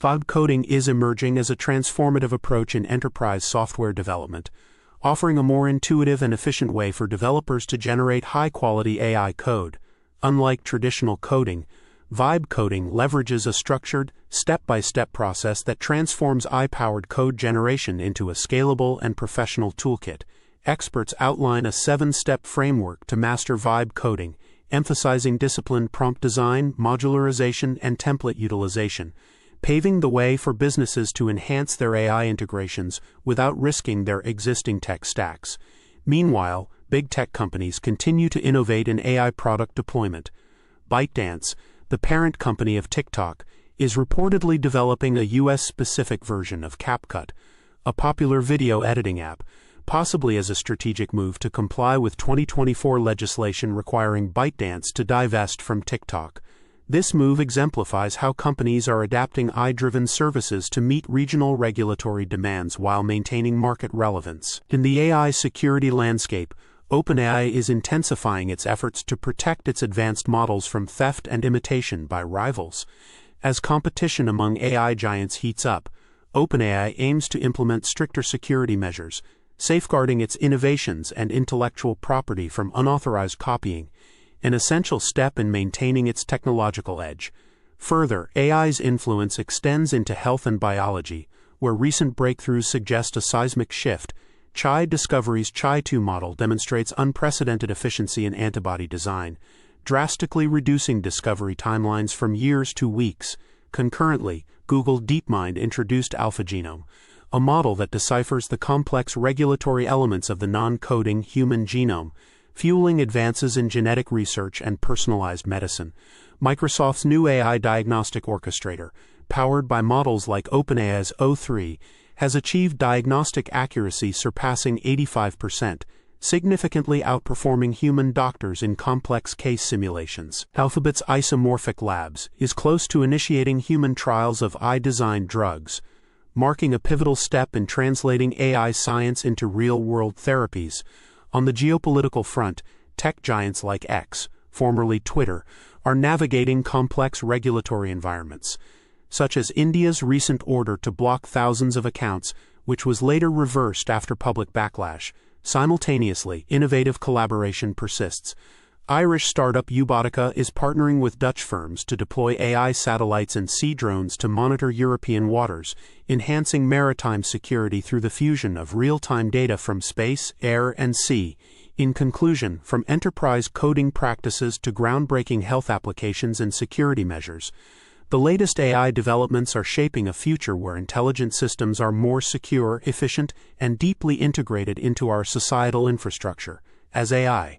Vibe coding is emerging as a transformative approach in enterprise software development, offering a more intuitive and efficient way for developers to generate high-quality AI code. Unlike traditional coding, Vibe coding leverages a structured, step-by-step process that transforms AI-powered code generation into a scalable and professional toolkit. Experts outline a 7-step framework to master Vibe coding, emphasizing disciplined prompt design, modularization, and template utilization, paving the way for businesses to enhance their AI integrations without risking their existing tech stacks. Meanwhile, big tech companies continue to innovate in AI product deployment. ByteDance, the parent company of TikTok, is reportedly developing a US-specific version of CapCut, a popular video editing app, possibly as a strategic move to comply with 2024 legislation requiring ByteDance to divest from TikTok. This move exemplifies how companies are adapting AI-driven services to meet regional regulatory demands while maintaining market relevance. In the AI security landscape, OpenAI is intensifying its efforts to protect its advanced models from theft and imitation by rivals. As competition among AI giants heats up, OpenAI aims to implement stricter security measures, safeguarding its innovations and intellectual property from unauthorized copying, an essential step in maintaining its technological edge. Further, AI's influence extends into health and biology, where recent breakthroughs suggest a seismic shift. Chai Discovery's Chai-2 model demonstrates unprecedented efficiency in antibody design, drastically reducing discovery timelines from years to weeks. Concurrently, Google DeepMind introduced AlphaGenome, a model that deciphers the complex regulatory elements of the non-coding human genome, fueling advances in genetic research and personalized medicine. Microsoft's new AI diagnostic orchestrator, powered by models like OpenAI's O3, has achieved diagnostic accuracy surpassing 85%, significantly outperforming human doctors in complex case simulations. Alphabet's Isomorphic Labs is close to initiating human trials of AI-designed drugs, marking a pivotal step in translating AI science into real-world therapies. On the geopolitical front, tech giants like X, formerly Twitter, are navigating complex regulatory environments, such as India's recent order to block thousands of accounts, which was later reversed after public backlash. Simultaneously, innovative collaboration persists. Irish startup Ubotica is partnering with Dutch firms to deploy AI satellites and sea drones to monitor European waters, enhancing maritime security through the fusion of real-time data from space, air, and sea. In conclusion, from enterprise coding practices to groundbreaking health applications and security measures, the latest AI developments are shaping a future where intelligent systems are more secure, efficient, and deeply integrated into our societal infrastructure. As AI